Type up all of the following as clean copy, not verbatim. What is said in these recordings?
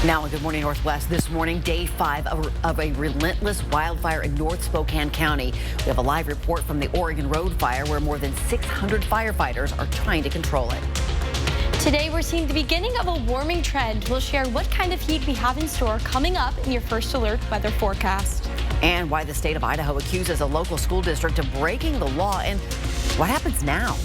Now, Good Morning Northwest this morning, day 5 of a relentless wildfire in North Spokane County. We have a live report from the Oregon Road Fire where more than 600 firefighters are trying to control it. Today, we're seeing the beginning of a warming trend. We'll share what kind of heat we have in store coming up in your first alert weather forecast. And why the state of Idaho accuses a local school district of breaking the law and what happens now.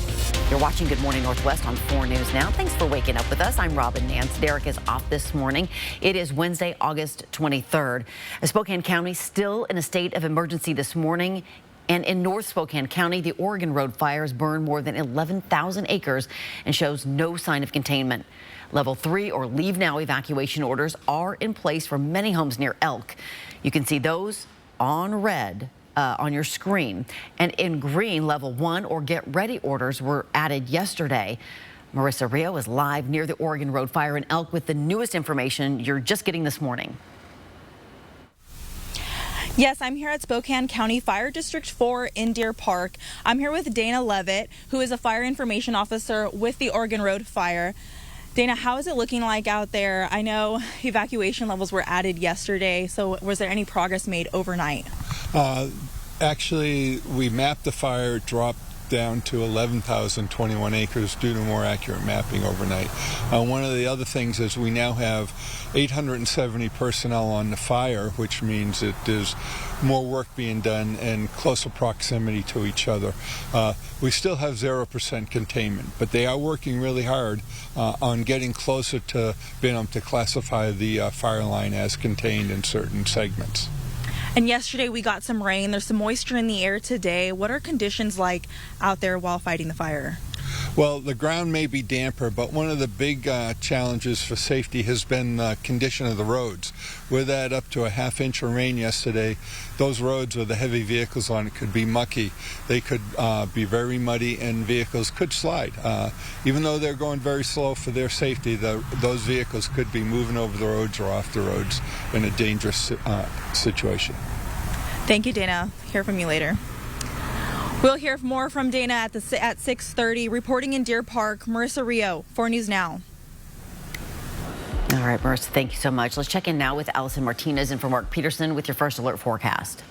You're watching Good Morning Northwest on 4 News Now. Thanks for waking up with us. I'm Robin Nance. Derek is off this morning. It is Wednesday, August 23rd. Spokane County still in a state of emergency this morning. And in North Spokane County, the Oregon Road fires burned more than 11,000 acres and shows no sign of containment. Level 3 or leave now evacuation orders are in place for many homes near Elk. You can see those on red on your screen. And in green, level 1 or get ready orders were added yesterday. Marissa Rio is live near the Oregon Road fire in Elk with the newest information you're just getting this morning. Yes, I'm here at Spokane County Fire District 4 in Deer Park. I'm here with Dana Levitt, who is a fire information officer with the Oregon Road Fire. Dana, how is it looking like out there? I know evacuation levels were added yesterday, so was there any progress made overnight? Actually, we mapped the fire, dropped down to 11,021 acres due to more accurate mapping overnight. One of the other things is we now have 870 personnel on the fire, which means that there's more work being done in closer proximity to each other. We still have 0% containment, but they are working really hard on getting closer to being able to classify the fire line as contained in certain segments. And yesterday we got some rain. There's some moisture in the air today. What are conditions like out there while fighting the fire? Well, the ground may be damper, but one of the big challenges for safety has been the condition of the roads. With that up to a half-inch of rain yesterday, those roads with the heavy vehicles on it could be mucky. They could be very muddy and vehicles could slide. Even though they're going very slow for their safety, those vehicles could be moving over the roads or off the roads in a dangerous situation. Thank you, Dana. Hear from you later. We'll hear more from Dana at 6:30. Reporting in Deer Park, Marissa Rio, 4 News Now. All right, Marissa, thank you so much. Let's check in now with Allison Martinez and from Mark Peterson with your first alert forecast.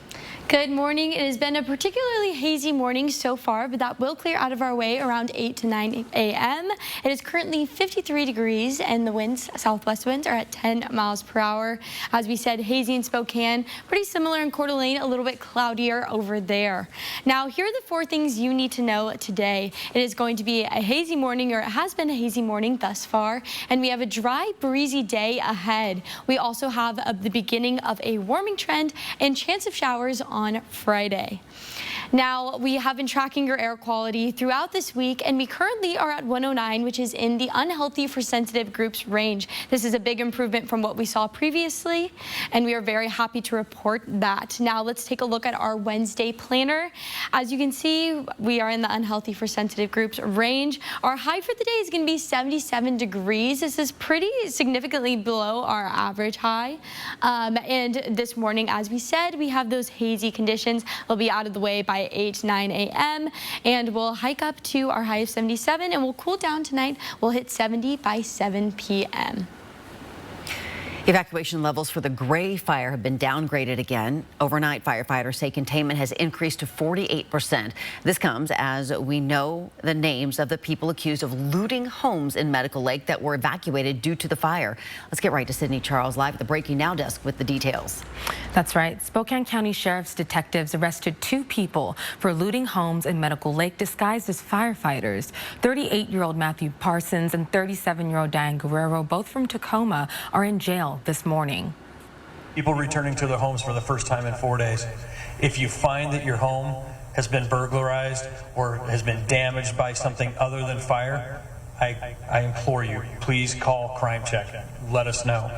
Good morning. It has been a particularly hazy morning so far, but that will clear out of our way around 8 to 9 a.m. It is currently 53 degrees and the winds, southwest winds, are at 10 miles per hour. As we said, hazy in Spokane, pretty similar in Coeur d'Alene, a little bit cloudier over there. Now, here are the 4 things you need to know today. It is going to be a hazy morning, or it has been a hazy morning thus far, and we have a dry, breezy day ahead. We also have the beginning of a warming trend and chance of showers on Friday. Now, we have been tracking your air quality throughout this week, and we currently are at 109, which is in the unhealthy for sensitive groups range. This is a big improvement from what we saw previously, and we are very happy to report that. Now, let's take a look at our Wednesday planner. As you can see, we are in the unhealthy for sensitive groups range. Our high for the day is going to be 77 degrees. This is pretty significantly below our average high. And this morning, as we said, we have those hazy conditions. They'll be out of the way by 8, 9 a.m. and we'll hike up to our high of 77 and we'll cool down tonight. We'll hit 70 by 7 p.m. Evacuation levels for the Gray Fire have been downgraded again. Overnight, firefighters say containment has increased to 48%. This comes as we know the names of the people accused of looting homes in Medical Lake that were evacuated due to the fire. Let's get right to Sydney Charles live at the Breaking Now desk with the details. That's right. Spokane County Sheriff's detectives arrested 2 people for looting homes in Medical Lake disguised as firefighters. 38-year-old Matthew Parsons and 37-year-old Diane Guerrero, both from Tacoma, are in jail this morning. People returning to their homes for the first time in 4 days. If you find that your home has been burglarized or has been damaged by something other than fire, I implore you, please call Crime Check. Let us know.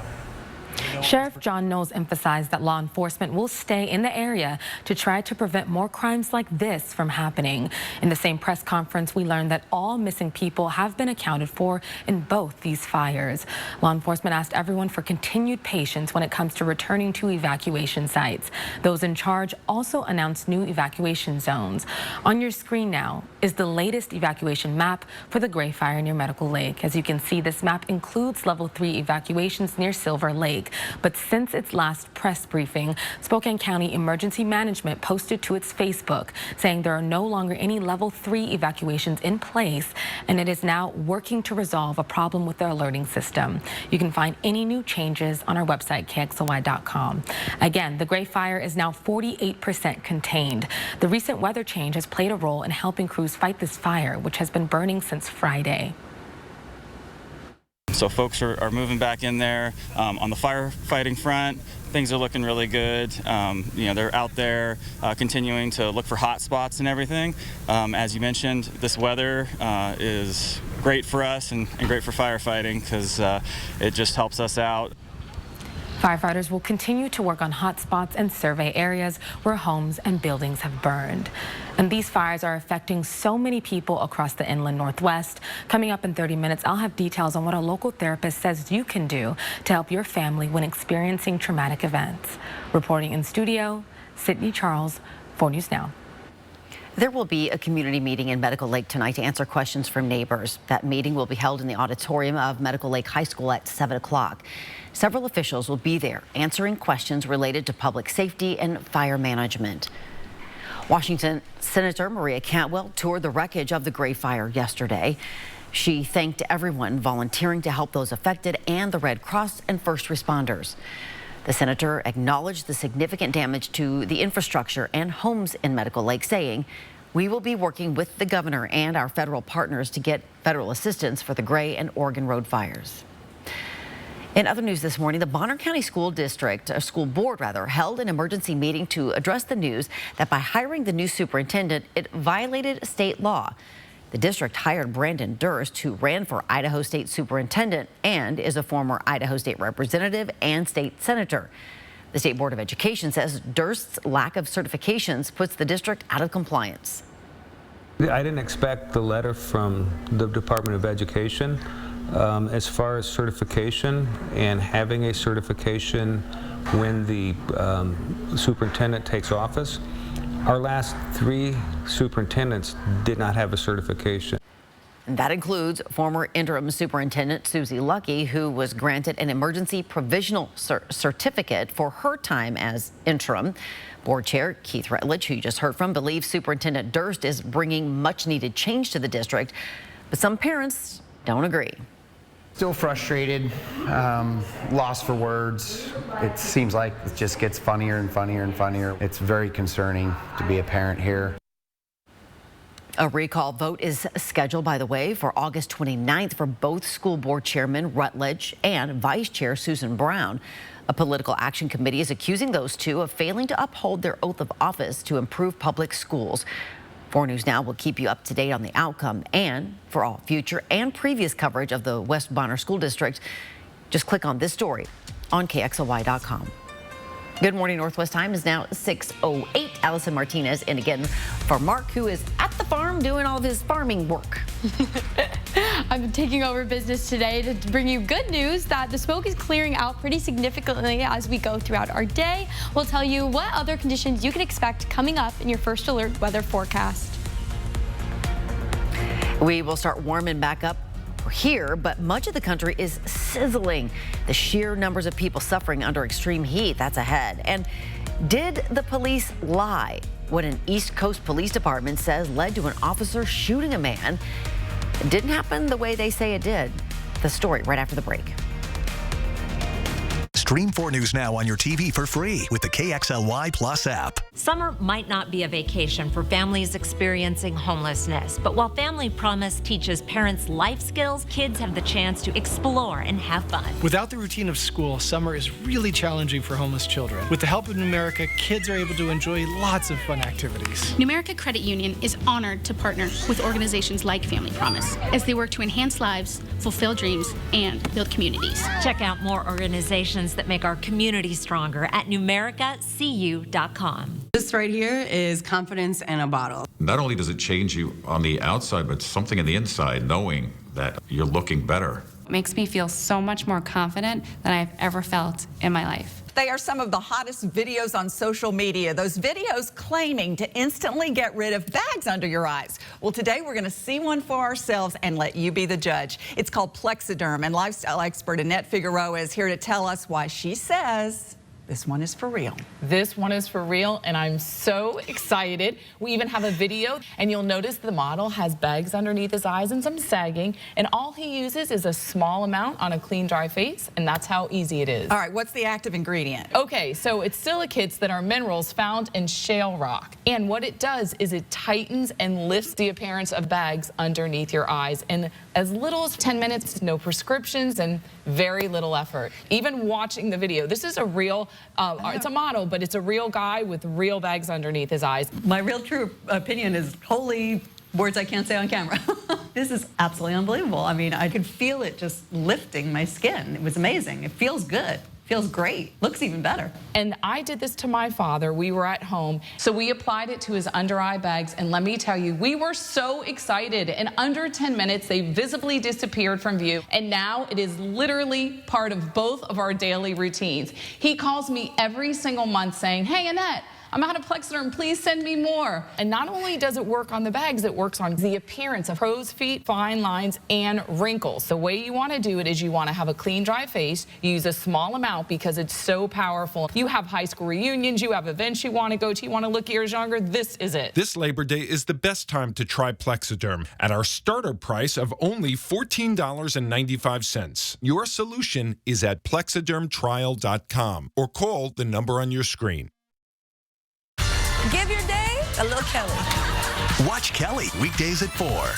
Sheriff John Knowles emphasized that law enforcement will stay in the area to try to prevent more crimes like this from happening. In the same press conference, we learned that all missing people have been accounted for in both these fires. Law enforcement asked everyone for continued patience when it comes to returning to evacuation sites. Those in charge also announced new evacuation zones. On your screen now is the latest evacuation map for the Gray Fire near Medical Lake. As you can see, this map includes level 3 evacuations near Silver Lake. But since its last press briefing, Spokane County Emergency Management posted to its Facebook saying there are no longer any level 3 evacuations in place, and it is now working to resolve a problem with their alerting system. You can find any new changes on our website, KXLY.com. Again, the Gray Fire is now 48% contained. The recent weather change has played a role in helping crews fight this fire, which has been burning since Friday. So folks are moving back in there. On the firefighting front, things are looking really good. They're out there continuing to look for hot spots and everything. As you mentioned, this weather is great for us and great for firefighting because it just helps us out. Firefighters will continue to work on hot spots and survey areas where homes and buildings have burned. And these fires are affecting so many people across the inland Northwest. Coming up in 30 minutes, I'll have details on what a local therapist says you can do to help your family when experiencing traumatic events. Reporting in studio, Sydney Charles, 4 News Now. There will be a community meeting in Medical Lake tonight to answer questions from neighbors. That meeting will be held in the auditorium of Medical Lake High School at 7 o'clock. Several officials will be there answering questions related to public safety and fire management. Washington Senator Maria Cantwell toured the wreckage of the Gray Fire yesterday. She thanked everyone volunteering to help those affected and the Red Cross and first responders. The senator acknowledged the significant damage to the infrastructure and homes in Medical Lake, saying, "We will be working with the governor and our federal partners to get federal assistance for the Gray and Oregon Road fires." In other news this morning, the Bonner County School Board held an emergency meeting to address the news that by hiring the new superintendent, it violated state law. The district hired Brandon Durst, who ran for Idaho State Superintendent and is a former Idaho State Representative and state senator. The State Board of Education says Durst's lack of certifications puts the district out of compliance. I didn't expect the letter from the Department of Education. As far as certification and having a certification when the superintendent takes office, our last 3 superintendents did not have a certification. And that includes former interim superintendent Susie Lucky, who was granted an emergency provisional certificate for her time as interim. Board Chair Keith Rutledge, who you just heard from, believes Superintendent Durst is bringing much needed change to the district, but some parents don't agree. Still frustrated, lost for words. It seems like it just gets funnier and funnier and funnier. It's very concerning to be a parent here. A recall vote is scheduled, by the way, for August 29th for both school board chairman Rutledge and vice chair Susan Brown. A political action committee is accusing those two of failing to uphold their oath of office to improve public schools. 4 News Now will keep you up to date on the outcome, and for all future and previous coverage of the West Bonner School District, just click on this story on KXLY.com. Good morning, Northwest time is now 6:08. Allison Martinez in again for Mark, who is at the farm doing all of his farming work. I'm taking over business today to bring you good news that the smoke is clearing out pretty significantly as we go throughout our day. We'll tell you what other conditions you can expect coming up in your first alert weather forecast. We will start warming back up here, but much of the country is sizzling. The sheer numbers of people suffering under extreme heat, that's ahead. And did the police lie? What an East Coast Police Department says led to an officer shooting a man. It didn't happen the way they say it did. The story right after the break. Stream 4 News Now on your TV for free with the KXLY Plus app. Summer might not be a vacation for families experiencing homelessness, but while Family Promise teaches parents life skills, kids have the chance to explore and have fun. Without the routine of school, summer is really challenging for homeless children. With the help of Numerica, kids are able to enjoy lots of fun activities. Numerica Credit Union is honored to partner with organizations like Family Promise as they work to enhance lives, fulfill dreams, and build communities. Check out more organizations that make our community stronger at numericacu.com. This right here is confidence in a bottle. Not only does it change you on the outside, but something in the inside, knowing that you're looking better It makes me feel so much more confident than I've ever felt in my life. They are some of the hottest videos on social media. Those videos claiming to instantly get rid of bags under your eyes. Well, today we're going to see one for ourselves and let you be the judge. It's called Plexiderm, and lifestyle expert Annette Figueroa is here to tell us why she says this one is for real. This one is for real, and I'm so excited. We even have a video, and you'll notice the model has bags underneath his eyes and some sagging, and all he uses is a small amount on a clean, dry face, and that's how easy it is. All right, what's the active ingredient? Okay, so it's silicates that are minerals found in shale rock, and what it does is it tightens and lifts the appearance of bags underneath your eyes in as little as 10 minutes, no prescriptions, and very little effort. Even watching the video, this is a real, it's a model, but it's a real guy with real bags underneath his eyes. My real true opinion is wholly words I can't say on camera. This is absolutely unbelievable. I mean, I could feel it just lifting my skin. It was amazing. It feels good. Feels great. Looks even better. And I did this to my father. We were at home, so we applied it to his under eye bags, and let me tell you, we were so excited. In under 10 minutes, they visibly disappeared from view, and now it is literally part of both of our daily routines. He calls me every single month saying, "Hey, Annette, I'm out of Plexiderm, please send me more." And not only does it work on the bags, it works on the appearance of crow's feet, fine lines, and wrinkles. The way you want to do it is you want to have a clean, dry face. You use a small amount because it's so powerful. You have high school reunions, you have events you want to go to, you want to look years younger, this is it. This Labor Day is the best time to try Plexiderm at our starter price of only $14.95. Your solution is at plexidermtrial.com or call the number on your screen. Give your day a little Kelly. Watch Kelly weekdays at 4.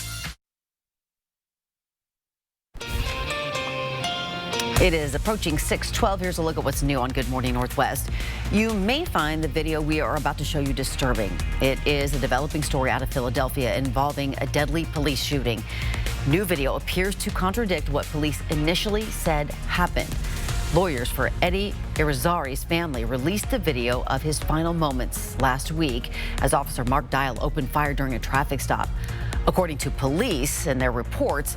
It is approaching 6:12. Here's a look at what's new on Good Morning Northwest. You may find the video we are about to show you disturbing. It is a developing story out of Philadelphia involving a deadly police shooting. New video appears to contradict what police initially said happened. Lawyers for Eddie Irizarry's family released the video of his final moments last week as Officer Mark Dial opened fire during a traffic stop. According to police and their reports,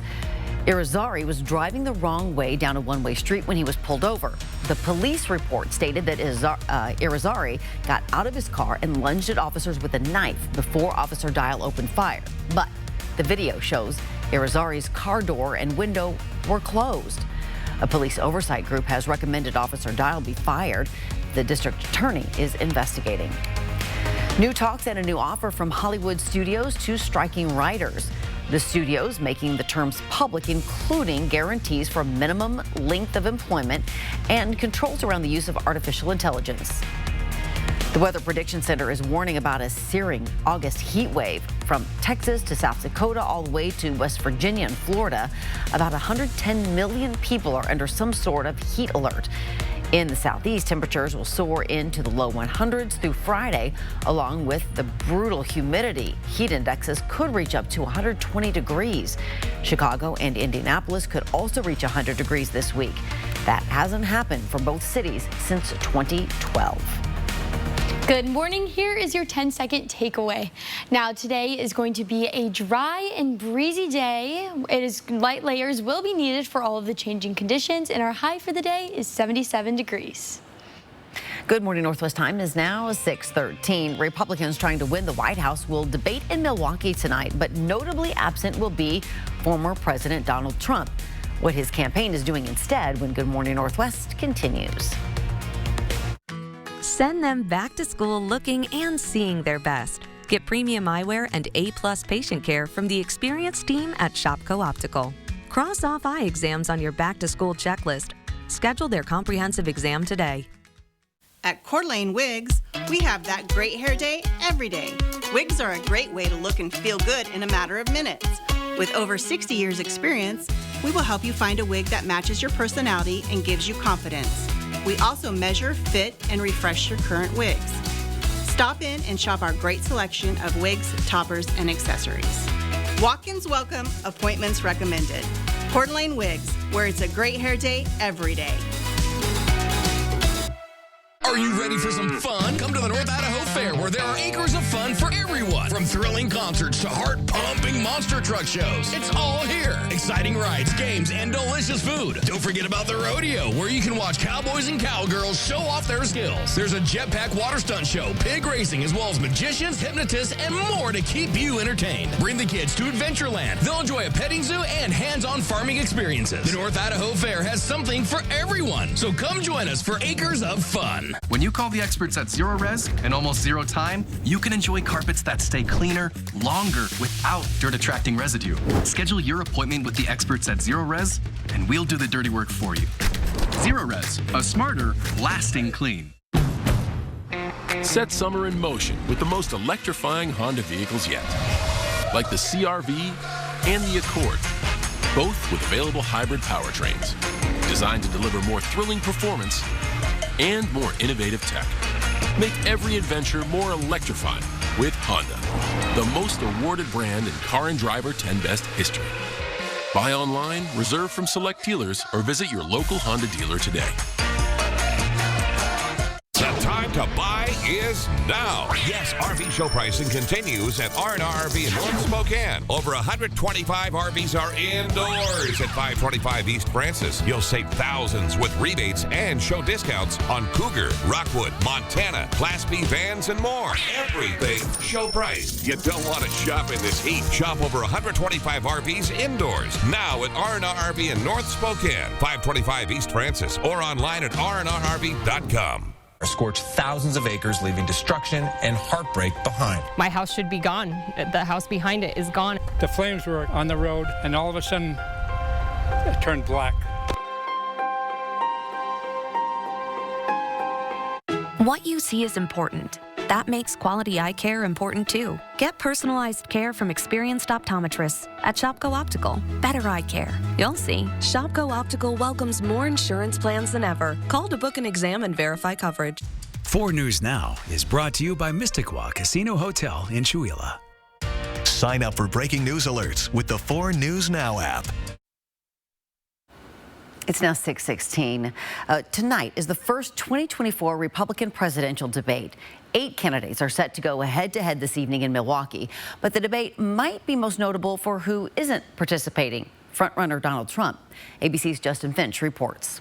Irizarry was driving the wrong way down a one-way street when he was pulled over. The police report stated that Irizarry got out of his car and lunged at officers with a knife before Officer Dial opened fire. But the video shows Irizarry's car door and window were closed. A police oversight group has recommended Officer Dial be fired. The district attorney is investigating. New talks and a new offer from Hollywood studios to striking writers. The studios making the terms public, including guarantees for minimum length of employment and controls around the use of artificial intelligence. The Weather Prediction Center is warning about a searing August heat wave from Texas to South Dakota all the way to West Virginia and Florida. About 110 million people are under some sort of heat alert. In the southeast, temperatures will soar into the low 100s through Friday, along with the brutal humidity. Heat indexes could reach up to 120 degrees. Chicago and Indianapolis could also reach 100 degrees this week. That hasn't happened for both cities since 2012. Good morning. Here is your 10-second takeaway. Now, today is going to be a dry and breezy day. Light layers will be needed for all of the changing conditions, and our high for the day is 77 degrees. Good Morning Northwest time is now 6:13. Republicans trying to win the White House will debate in Milwaukee tonight, but notably absent will be former President Donald Trump. What his campaign is doing instead when Good Morning Northwest continues. Send them back to school looking and seeing their best. Get premium eyewear and A+ patient care from the experienced team at Shopko Optical. Cross off eye exams on your back-to-school checklist. Schedule their comprehensive exam today. At Coeur d'Alene Wigs, we have that great hair day every day. Wigs are a great way to look and feel good in a matter of minutes. With over 60 years experience, we will help you find a wig that matches your personality and gives you confidence. We also measure, fit, and refresh your current wigs. Stop in and shop our great selection of wigs, toppers, and accessories. Walk-ins welcome, appointments recommended. Coeur d'Alene Wigs, where it's a great hair day every day. Are you ready for some fun? Come to the North Idaho Fair, where there are acres of fun for everyone. everyone. From thrilling concerts to heart-pumping monster truck shows, it's all here. Exciting rides, games, and delicious food. Don't forget about the rodeo, where you can watch cowboys and cowgirls show off their skills. There's a jetpack water stunt show, pig racing, as well as magicians, hypnotists, and more to keep you entertained. Bring the kids to Adventureland. They'll enjoy a petting zoo and hands-on farming experiences. The North Idaho Fair has something for everyone, so come join us for acres of fun. When you call the experts at Zero Res and almost zero time, you can enjoy carpets that stay cleaner longer without dirt-attracting residue. Schedule your appointment with the experts at Zero Res, and we'll do the dirty work for you. Zero Res, a smarter, lasting clean. Set summer in motion with the most electrifying Honda vehicles yet, like the CR-V and the Accord, both with available hybrid powertrains, designed to deliver more thrilling performance and more innovative tech. Make every adventure more electrifying with Honda, the most awarded brand in Car and Driver 10 Best history. Buy online, reserve from select dealers, or visit your local Honda dealer today. The time to buy is now. Yes, RV show pricing continues at R&R RV in North Spokane. Over 125 RVs are indoors at 525 East Francis. You'll save thousands with rebates and show discounts on Cougar, Rockwood, Montana, Class B vans, and more. Everything show price. You don't want to shop in this heat. Shop over 125 RVs indoors now at R&R RV in North Spokane, 525 East Francis, or online at rnrrv.com. Scorched thousands of acres, leaving destruction and heartbreak behind. My house should be gone. The house behind it is gone. The flames were on the road, and all of a sudden, it turned black. What you see is important. That makes quality eye care important too. Get personalized care from experienced optometrists at Shopko Optical. Better eye care. You'll see. Shopko Optical welcomes more insurance plans than ever. Call to book an exam and verify coverage. 4 News Now is brought to you by Mysticwa Casino Hotel in Chewelah. Sign up for breaking news alerts with the 4 News Now app. It's now 6:16. Tonight is the first 2024 Republican presidential debate. 8 candidates are set to go head-to-head this evening in Milwaukee, but the debate might be most notable for who isn't participating. Frontrunner Donald Trump. ABC's Justin Finch reports.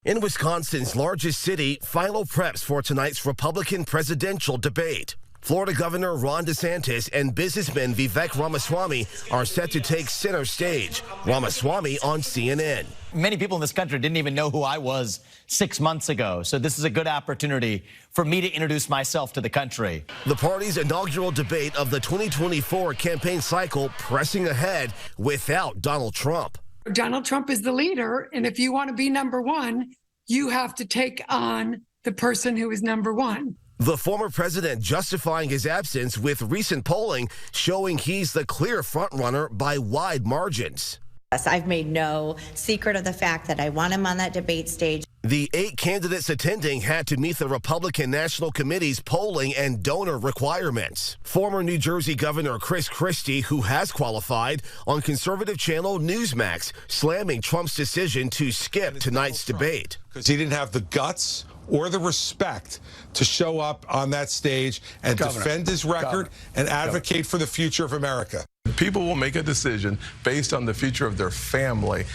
In Wisconsin's largest city, final preps for tonight's Republican presidential debate. Florida Governor Ron DeSantis and businessman Vivek Ramaswamy are set to take center stage. Ramaswamy on CNN. Many people in this country didn't even know who I was 6 months ago, so this is a good opportunity for me to introduce myself to the country. The party's inaugural debate of the 2024 campaign cycle pressing ahead without Donald Trump. Donald Trump is the leader, and if you want to be number one, you have to take on the person who is number one. The former president justifying his absence with recent polling showing he's the clear frontrunner by wide margins. I've made no secret of the fact that I want him on that debate stage. The 8 candidates attending had to meet the Republican National Committee's polling and donor requirements. Former New Jersey Governor Chris Christie, who has qualified, on conservative channel Newsmax, slamming Trump's decision to skip tonight's debate. Because he didn't have the guts or the respect to show up on that stage and defend his record and advocate for the future of America. People will make a decision based on the future of their family,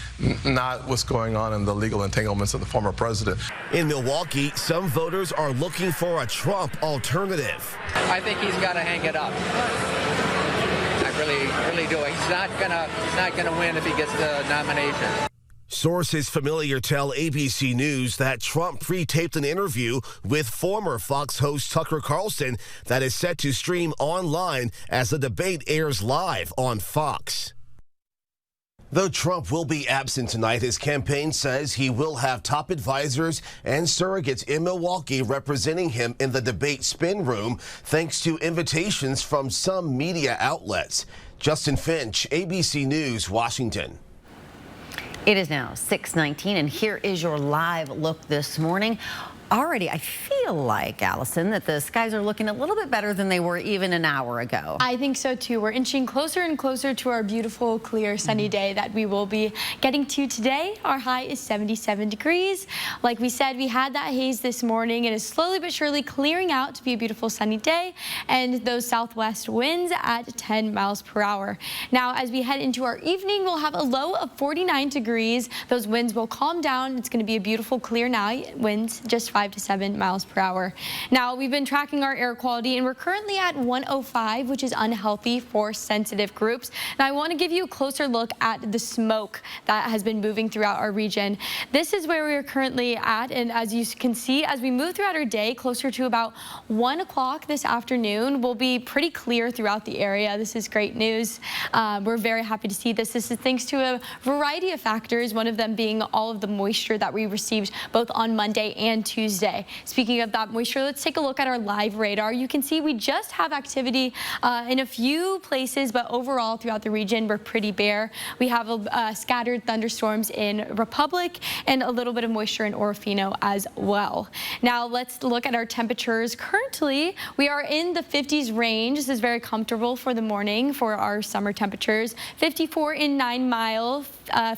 not what's going on in the legal entanglements of the former president. In Milwaukee, some voters are looking for a Trump alternative. I think he's got to hang it up. I really do. He's not gonna win if he gets the nomination. Sources familiar tell ABC News that Trump pre-taped an interview with former Fox host Tucker Carlson that is set to stream online as the debate airs live on Fox. Though Trump will be absent tonight, his campaign says he will have top advisors and surrogates in Milwaukee representing him in the debate spin room, thanks to invitations from some media outlets. Justin Finch, ABC News, Washington. It is now 6:19, and here is your live look this morning. Already, I feel like, Allison, that the skies are looking a little bit better than they were even an hour ago. I think so too. We're inching closer and closer to our beautiful, clear, sunny day that we will be getting to today. Our high is 77 degrees. Like we said, we had that haze this morning. It is slowly but surely clearing out to be a beautiful sunny day, and those southwest winds at 10 miles per hour. Now, as we head into our evening, we'll have a low of 49 degrees. Those winds will calm down. It's going to be a beautiful, clear night. Winds just 5 to 7 miles per hour. Now, we've been tracking our air quality, and we're currently at 105, which is unhealthy for sensitive groups. Now, I want to give you a closer look at the smoke that has been moving throughout our region. This is where we are currently at, and as you can see, as we move throughout our day, closer to about 1 o'clock this afternoon, we'll be pretty clear throughout the area. This is great news. We're very happy to see this. This is thanks to a variety of factors, one of them being all of the moisture that we received both on Monday and Tuesday. Speaking of that moisture, let's take a look at our live radar. You can see we just have activity in a few places, but overall throughout the region, we're pretty bare. We have scattered thunderstorms in Republic and a little bit of moisture in Orofino as well. Now let's look at our temperatures. Currently, we are in the 50s range. This is very comfortable for the morning for our summer temperatures. 54 in 9 Mile,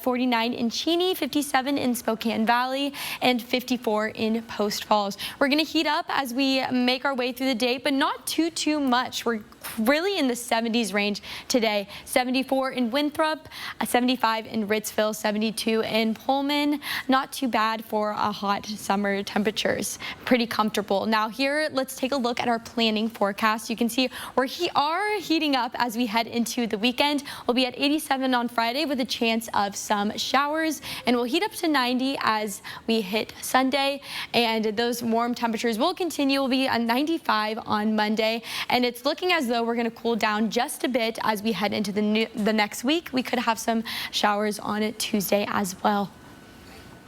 49 in Cheney, 57 in Spokane Valley, and 54 in Post Falls. We're going to heat up as we make our way through the day, but not too much. We're really in the 70s range today. 74 in Winthrop, 75 in Ritzville, 72 in Pullman. Not too bad for a hot summer temperatures. Pretty comfortable. Now here, let's take a look at our planning forecast. You can see we are heating up as we head into the weekend. We'll be at 87 on Friday with a chance of some showers, and we'll heat up to 90 as we hit Sunday, and those warm temperatures will continue. We'll be at 95 on Monday, and it's looking as though we're going to cool down just a bit as we head into the next week. We could have some showers on Tuesday as well.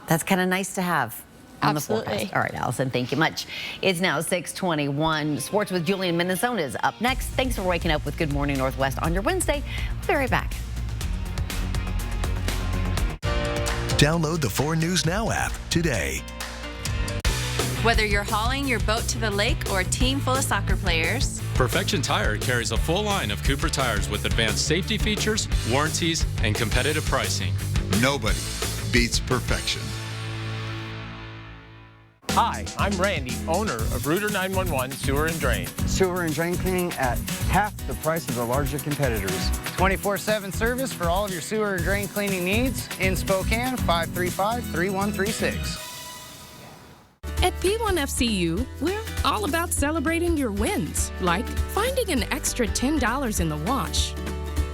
That's kind of nice to have on Absolutely. the forecast. All right, Allison, thank you much. It's now 6:21. Sports with Julian Minnesota is up next. Thanks for waking up with Good Morning Northwest on your Wednesday. We'll be right back. Download the 4 News Now app today. Whether you're hauling your boat to the lake or a team full of soccer players, Perfection Tire carries a full line of Cooper tires with advanced safety features, warranties, and competitive pricing. Nobody beats perfection. Hi, I'm Randy, owner of Rooter 911 Sewer and Drain. Sewer and drain cleaning at half the price of the larger competitors. 24/7 service for all of your sewer and drain cleaning needs in Spokane, 535-3136. At P1FCU, we're all about celebrating your wins, like finding an extra $10 in the wash.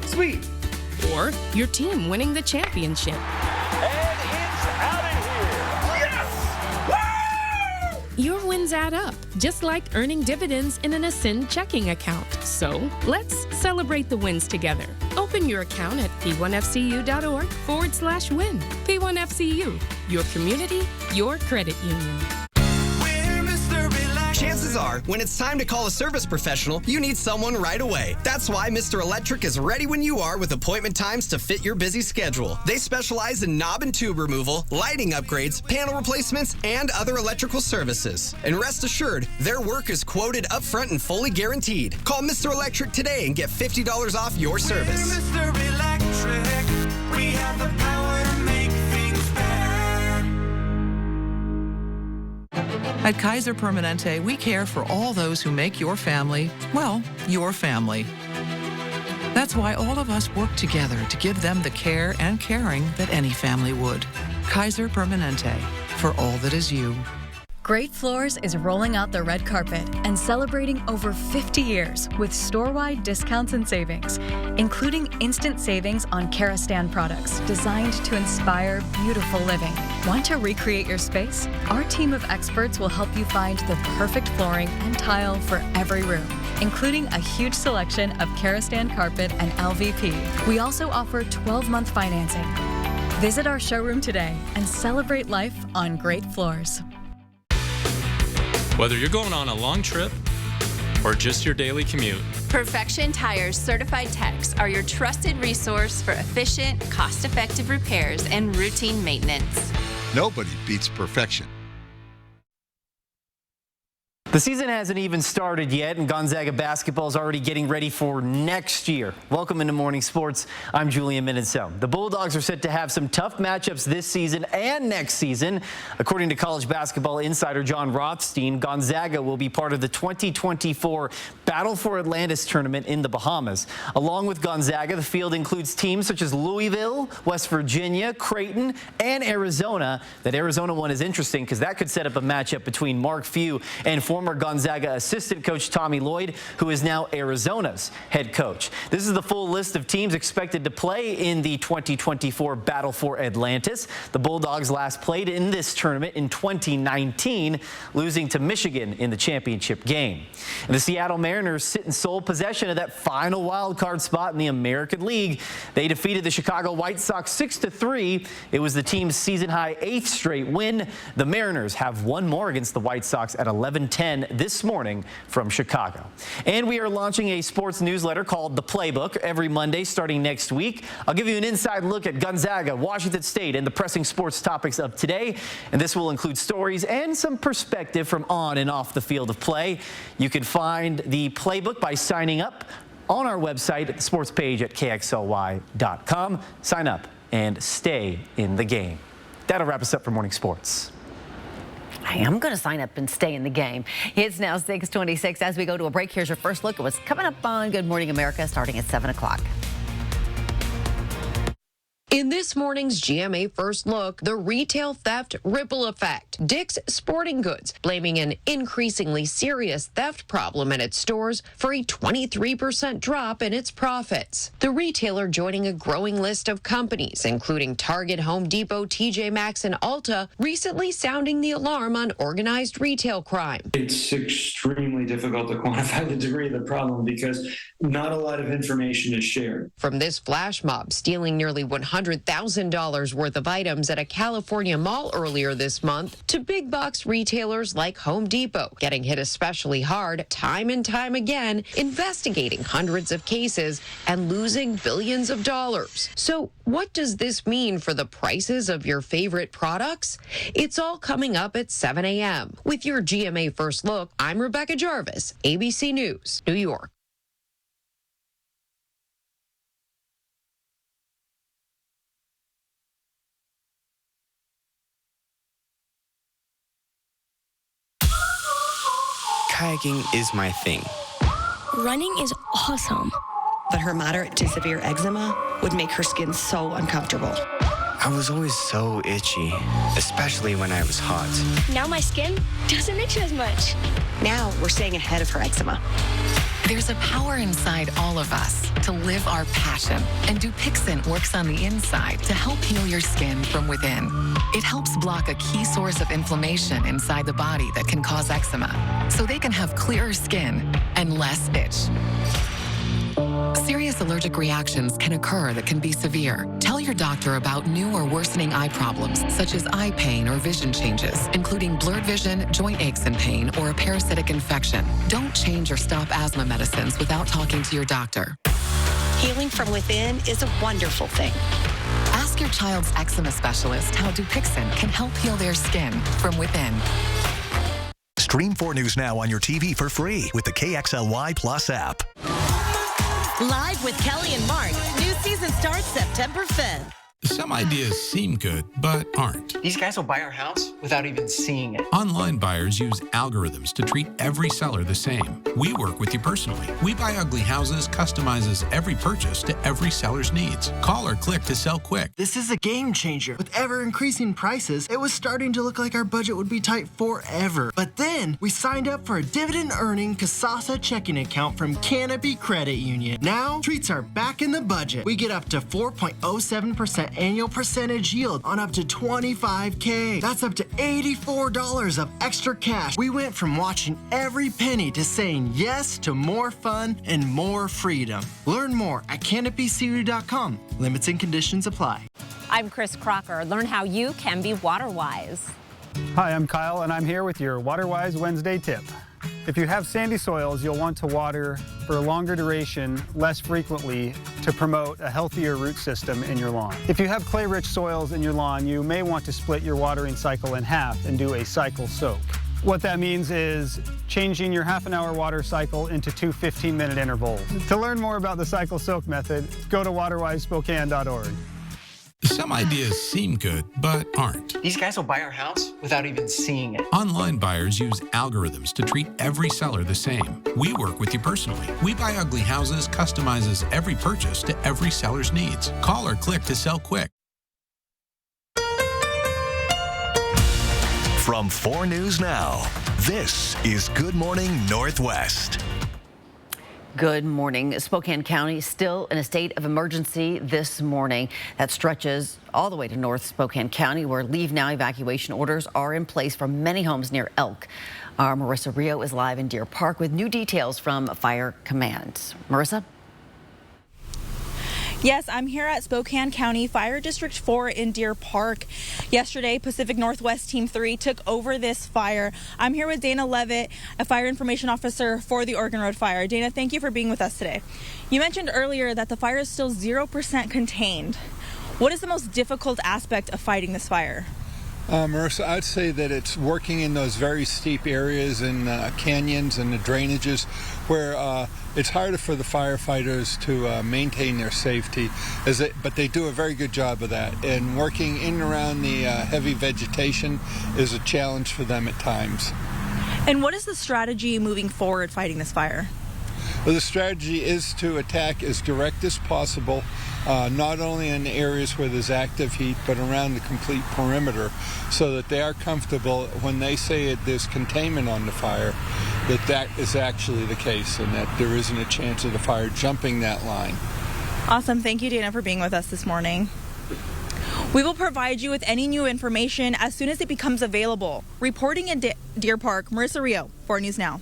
Sweet. Or your team winning the championship. And it's out of here. Yes! Woo! Your wins add up, just like earning dividends in an Ascend checking account. So let's celebrate the wins together. Open your account at p1fcu.org/win. P1FCU, your community, your credit union. Chances are, when it's time to call a service professional, you need someone right away. That's why Mr. Electric is ready when you are with appointment times to fit your busy schedule. They specialize in knob and tube removal, lighting upgrades, panel replacements, and other electrical services. And rest assured, their work is quoted upfront and fully guaranteed. Call Mr. Electric today and get $50 off your service. Mr. Electric, we have the power to make things better. At Kaiser Permanente, we care for all those who make your family, well, your family. That's why all of us work together to give them the care and caring that any family would. Kaiser Permanente, for all that is you. Great Floors is rolling out the red carpet and celebrating over 50 years with store-wide discounts and savings, including instant savings on Karastan products designed to inspire beautiful living. Want to recreate your space? Our team of experts will help you find the perfect flooring and tile for every room, including a huge selection of Karastan carpet and LVP. We also offer 12-month financing. Visit our showroom today and celebrate life on Great Floors. Whether you're going on a long trip or just your daily commute, Perfection Tire's certified techs are your trusted resource for efficient, cost-effective repairs and routine maintenance. Nobody beats perfection. The season hasn't even started yet, and Gonzaga basketball is already getting ready for next year. Welcome into Morning Sports. I'm Julian Minnesota. The Bulldogs are set to have some tough matchups this season and next season. According to college basketball insider John Rothstein, Gonzaga will be part of the 2024 Battle for Atlantis tournament in the Bahamas. Along with Gonzaga, the field includes teams such as Louisville, West Virginia, Creighton, and Arizona. That Arizona one is interesting because that could set up a matchup between Mark Few and former Gonzaga assistant coach Tommy Lloyd, who is now Arizona's head coach. This is the full list of teams expected to play in the 2024 Battle for Atlantis. The Bulldogs last played in this tournament in 2019, losing to Michigan in the championship game. And the Seattle Mariners sit in sole possession of that final wild card spot in the American League. They defeated the Chicago White Sox 6-3. It was the team's season-high 8th straight win. The Mariners have one more against the White Sox at 11:10 this morning from Chicago. And we are launching a sports newsletter called The Playbook every Monday starting next week. I'll give you an inside look at Gonzaga, Washington State, and the pressing sports topics of today. And this will include stories and some perspective from on and off the field of play. You can find the playbook by signing up on our website at the sports page at kxly.com. Sign up and stay in the game. That'll wrap us up for Morning Sports. I am going to sign up and stay in the game. It's now 6:26. As we go to a break, here's your first look at what's coming up on Good Morning America starting at 7 o'clock. In this morning's GMA First Look, the retail theft ripple effect. Dick's Sporting Goods blaming an increasingly serious theft problem at its stores for a 23% drop in its profits. The retailer joining a growing list of companies, including Target, Home Depot, TJ Maxx, and Ulta, recently sounding the alarm on organized retail crime. It's extremely difficult to quantify the degree of the problem because not a lot of information is shared. From this flash mob stealing nearly $100,000 worth of items at a California mall earlier this month, to big box retailers like Home Depot, getting hit especially hard time and time again, investigating hundreds of cases and losing billions of dollars. So what does this mean for the prices of your favorite products? It's all coming up at 7 a.m. With your GMA First Look, I'm Rebecca Jarvis, ABC News, New York. Kayaking is my thing. Running is awesome. But her moderate to severe eczema would make her skin so uncomfortable. I was always so itchy, especially when I was hot. Now my skin doesn't itch as much. Now we're staying ahead of her eczema. There's a power inside all of us to live our passion. And Dupixent works on the inside to help heal your skin from within. It helps block a key source of inflammation inside the body that can cause eczema, so they can have clearer skin and less itch. Serious allergic reactions can occur that can be severe. Tell your doctor about new or worsening eye problems, such as eye pain or vision changes, including blurred vision, joint aches and pain, or a parasitic infection. Don't change or stop asthma medicines without talking to your doctor. Healing from within is a wonderful thing. Ask your child's eczema specialist how Dupixent can help heal their skin from within. Stream 4 News Now on your TV for free with the KXLY Plus app. Live with Kelly and Mark. New season starts September 5th. Some ideas seem good, but aren't. These guys will buy our house without even seeing it. Online buyers use algorithms to treat every seller the same. We work with you personally. We Buy Ugly Houses customizes every purchase to every seller's needs. Call or click to sell quick. This is a game changer. With ever-increasing prices, it was starting to look like our budget would be tight forever. But then, we signed up for a dividend-earning Kasasa checking account from Canopy Credit Union. Now, treats are back in the budget. We get up to 4.07% annual percentage yield on up to $25K. That's up to $84 of extra cash. We went from watching every penny to saying yes to more fun and more freedom. Learn more at canopycu.com. Limits and conditions apply. I'm Chris Crocker. Learn how you can be water wise. Hi, I'm Kyle, and I'm here with your Water Wise Wednesday tip. If you have sandy soils, you'll want to water for a longer duration, less frequently, to promote a healthier root system in your lawn. If you have clay-rich soils in your lawn, you may want to split your watering cycle in half and do a cycle soak. What that means is changing your half-an-hour water cycle into 2 15-minute intervals. To learn more about the Cycle Soak method, go to waterwisespokane.org. Some ideas seem good, but aren't. These guys will buy our house without even seeing it. Online buyers use algorithms to treat every seller the same. We work with you personally. We Buy Ugly Houses customizes every purchase to every seller's needs. Call or click to sell quick. From 4 News Now, this is Good Morning Northwest. Good morning. Spokane County still in a state of emergency this morning. That stretches all the way to North Spokane County, where leave now evacuation orders are in place for many homes near Elk. Our Marissa Rio is live in Deer Park with new details from Fire Command. Marissa? Yes, I'm here at Spokane County Fire District 4 in Deer Park. Yesterday, Pacific Northwest Team 3 took over this fire. I'm here with Dana Levitt, a fire information officer for the Oregon Road Fire. Dana, thank you for being with us today. You mentioned earlier that the fire is still 0% contained. What is the most difficult aspect of fighting this fire? Marissa, I'd say that it's working in those very steep areas and canyons and the drainages where it's harder for the firefighters to maintain their safety, but they do a very good job of that. And working in and around the heavy vegetation is a challenge for them at times. And what is the strategy moving forward fighting this fire? Well, the strategy is to attack as direct as possible, not only in the areas where there's active heat, but around the complete perimeter, so that they are comfortable when they say there's containment on the fire, that is actually the case and that there isn't a chance of the fire jumping that line. Awesome. Thank you, Dana, for being with us this morning. We will provide you with any new information as soon as it becomes available. Reporting in Deer Park, Marissa Rio, 4 News Now.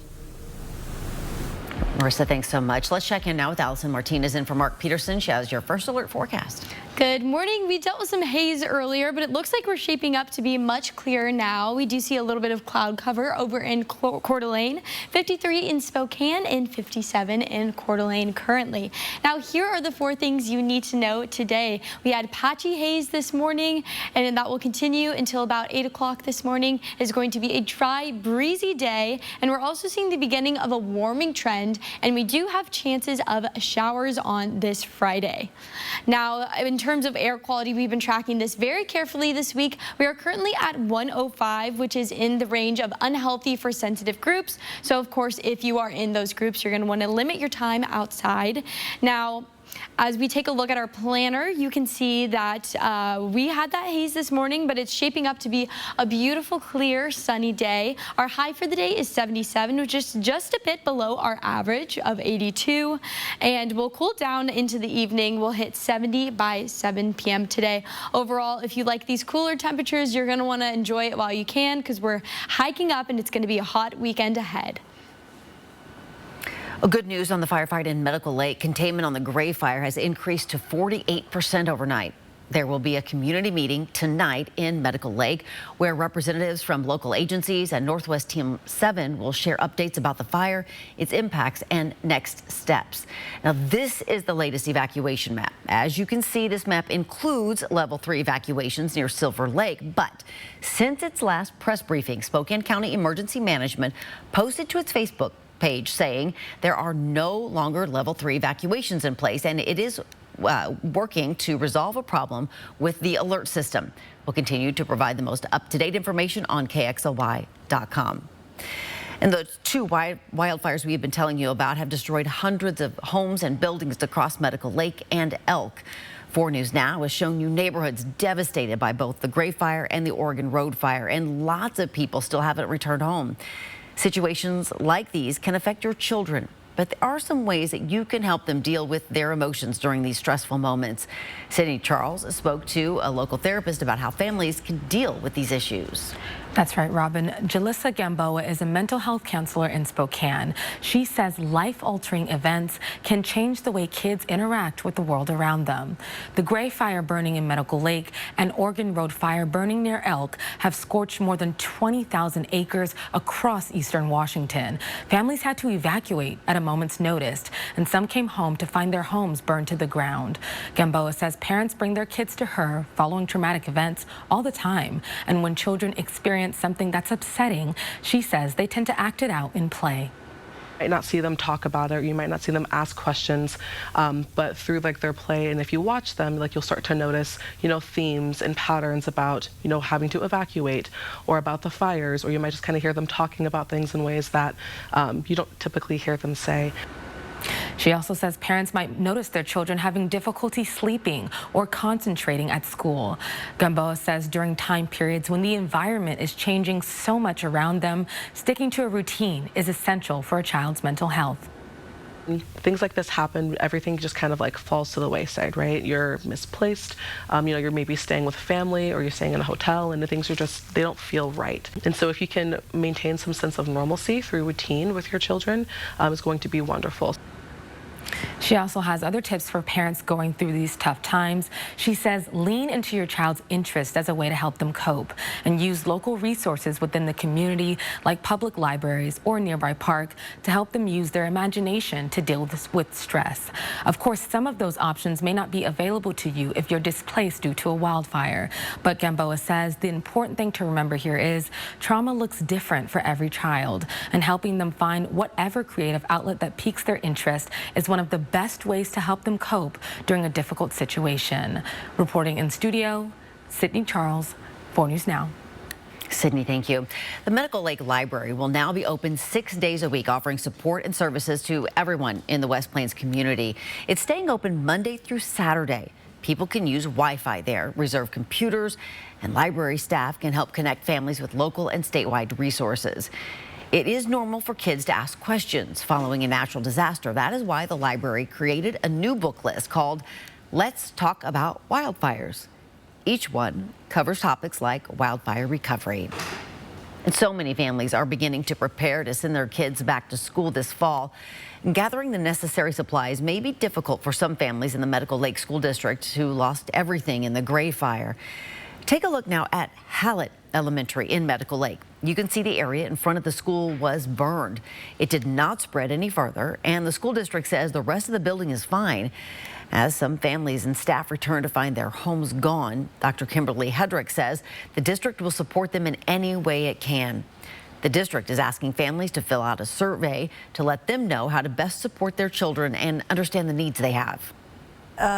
Marissa, thanks so much. Let's check in now with Allison Martinez in for Mark Peterson. She has your first alert forecast. Good morning. We dealt with some haze earlier, but it looks like we're shaping up to be much clearer now. We do see a little bit of cloud cover over in Coeur d'Alene, 53 in Spokane and 57 in Coeur d'Alene currently. Now, here are the 4 things you need to know today. We had patchy haze this morning, and that will continue until about 8 o'clock this morning. It's going to be a dry, breezy day, and we're also seeing the beginning of a warming trend, and we do have chances of showers on this Friday. Now, in terms of air quality, we've been tracking this very carefully this week. We are currently at 105, which is in the range of unhealthy for sensitive groups. So, of course, if you are in those groups, you're going to want to limit your time outside. Now, as we take a look at our planner, you can see that we had that haze this morning, but it's shaping up to be a beautiful, clear, sunny day. Our high for the day is 77, which is just a bit below our average of 82. And we'll cool down into the evening. We'll hit 70 by 7 p.m. today. Overall, if you like these cooler temperatures, you're going to want to enjoy it while you can, because we're hiking up and it's going to be a hot weekend ahead. Good news on the firefight in Medical Lake. Containment on the Gray Fire has increased to 48% overnight. There will be a community meeting tonight in Medical Lake where representatives from local agencies and Northwest Team 7 will share updates about the fire, its impacts, and next steps. Now, this is the latest evacuation map. As you can see, this map includes level 3 evacuations near Silver Lake, but since its last press briefing, Spokane County Emergency Management posted to its Facebook page saying there are no longer level 3 evacuations in place, and it is working to resolve a problem with the alert system. We'll continue to provide the most up-to-date information on KXLY.com. And the 2 wildfires we have been telling you about have destroyed hundreds of homes and buildings across Medical Lake and Elk. 4 News Now has shown you neighborhoods devastated by both the Gray Fire and the Oregon Road Fire, and lots of people still haven't returned home. Situations like these can affect your children, but there are some ways that you can help them deal with their emotions during these stressful moments. Sydney Charles spoke to a local therapist about how families can deal with these issues. That's right, Robin. Jalissa Gamboa is a mental health counselor in Spokane. She says life-altering events can change the way kids interact with the world around them. The Gray Fire burning in Medical Lake and Oregon Road Fire burning near Elk have scorched more than 20,000 acres across eastern Washington. Families had to evacuate at a moment's notice, and some came home to find their homes burned to the ground. Gamboa says parents bring their kids to her following traumatic events all the time, and when children experience experience something that's upsetting, she says they tend to act it out in play. You might not see them talk about it, or you might not see them ask questions, but through like their play, and if you watch them, like you'll start to notice, themes and patterns about, having to evacuate, or about the fires, or you might just kind of hear them talking about things in ways that you don't typically hear them say. She also says parents might notice their children having difficulty sleeping or concentrating at school. Gamboa says during time periods when the environment is changing so much around them, sticking to a routine is essential for a child's mental health. When things like this happen, everything just kind of like falls to the wayside, right? You're misplaced, you're maybe staying with family, or you're staying in a hotel, and the things are just, they don't feel right. And so if you can maintain some sense of normalcy through routine with your children, it's going to be wonderful. She also has other tips for parents going through these tough times. She says lean into your child's interest as a way to help them cope, and use local resources within the community like public libraries or a nearby park to help them use their imagination to deal with stress. Of course, some of those options may not be available to you if you're displaced due to a wildfire, but Gamboa says the important thing to remember here is trauma looks different for every child, and helping them find whatever creative outlet that piques their interest is one of the best ways to help them cope during a difficult situation. Reporting in studio, Sydney Charles, 4 News Now. Sydney, thank you. The Medical Lake Library will now be open 6 days a week, offering support and services to everyone in the West Plains community. It's staying open Monday through Saturday. People can use Wi-Fi there, reserve computers, and library staff can help connect families with local and statewide resources. It is normal for kids to ask questions following a natural disaster. That is why the library created a new book list called Let's Talk About Wildfires. Each one covers topics like wildfire recovery. And so many families are beginning to prepare to send their kids back to school this fall. Gathering the necessary supplies may be difficult for some families in the Medical Lake School District who lost everything in the Gray Fire. Take a look now at Hallett Elementary in Medical Lake. You can see the area in front of the school was burned. It did not spread any further, and the school district says the rest of the building is fine. As some families and staff return to find their homes gone, Dr. Kimberly Hedrick says the district will support them in any way it can. The district is asking families to fill out a survey to let them know how to best support their children and understand the needs they have.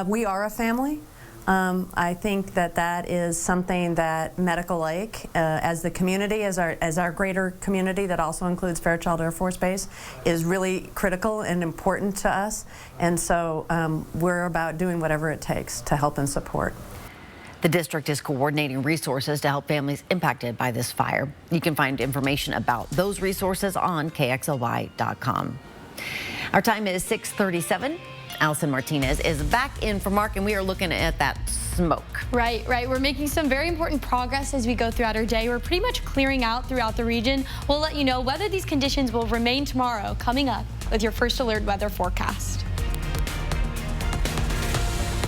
We are a family. I think that is something that Medical Lake, as the community, as our greater community that also includes Fairchild Air Force Base, is really critical and important to us. And so we're about doing whatever it takes to help and support. The district is coordinating resources to help families impacted by this fire. You can find information about those resources on KXLY.com. Our time is 6:37. Allison Martinez is back in for Mark, and we are looking at that smoke. Right. We're making some very important progress as we go throughout our day. We're pretty much clearing out throughout the region. We'll let you know whether these conditions will remain tomorrow, coming up with your first alert weather forecast.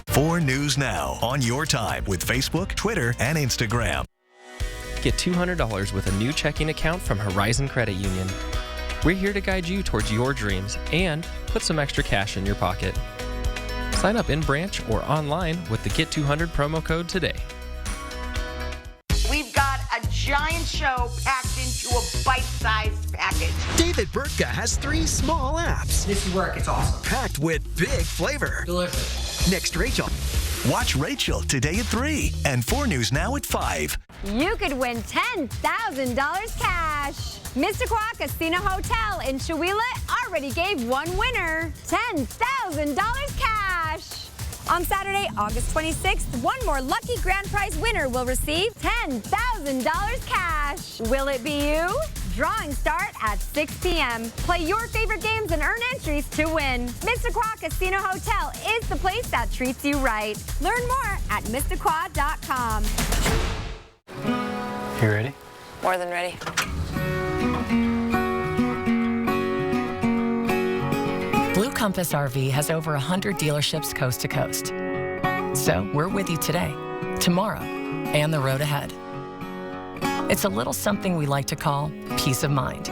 4 News Now on your time with Facebook, Twitter, and Instagram. Get $200 with a new checking account from Horizon Credit Union. We're here to guide you towards your dreams and put some extra cash in your pocket. Sign up in branch or online with the Get 200 promo code today. We've got a giant show packed into a bite-sized package. David Burtka has 3 small apps. This is work, it's awesome. Packed with big flavor. Delicious. Next, Rachel. Watch Rachel today at 3 and 4 News Now at 5. You could win $10,000 cash. Mr. Quack Casino Hotel in Chewelah already gave one winner $10,000 cash. On Saturday, August 26th, one more lucky grand prize winner will receive $10,000 cash. Will it be you? Drawings start at 6 p.m. Play your favorite games and earn entries to win. Mr. Quack Casino Hotel is the place that treats you right. Learn more at MrQuad.com. You ready? More than ready. Blue Compass RV has over 100 dealerships coast to coast. So we're with you today, tomorrow, and the road ahead. It's a little something we like to call peace of mind.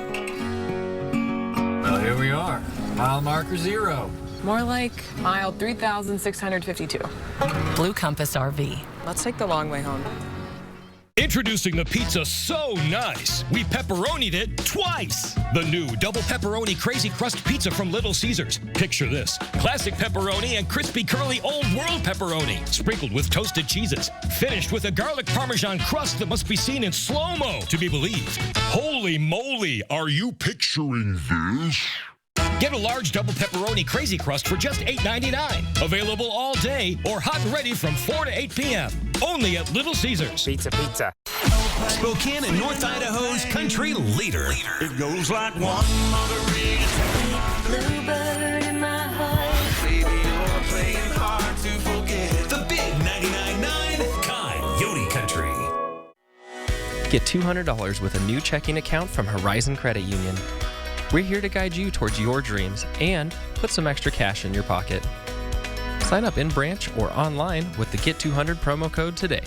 Well, here we are, mile marker 0. More like mile 3,652. Blue Compass RV. Let's take the long way home. Introducing the pizza so nice, we pepperonied it twice. The new double pepperoni crazy crust pizza from Little Caesars. Picture this: classic pepperoni and crispy curly old world pepperoni, sprinkled with toasted cheeses, finished with a garlic parmesan crust that must be seen in slow-mo to be believed. Holy moly, are you picturing this? Get a large double pepperoni crazy crust for just $8.99. Available all day or hot and ready from 4 to 8 p.m. Only at Little Caesars. Pizza, pizza. Spokane and North Idaho's country leader. It goes like one margarita. Bluebird in my heart. Baby, you're playing hard to forget. The big 99.9 Coyote Country. Get $200 with a new checking account from Horizon Credit Union. We're here to guide you towards your dreams and put some extra cash in your pocket. Sign up in branch or online with the Get 200 promo code today.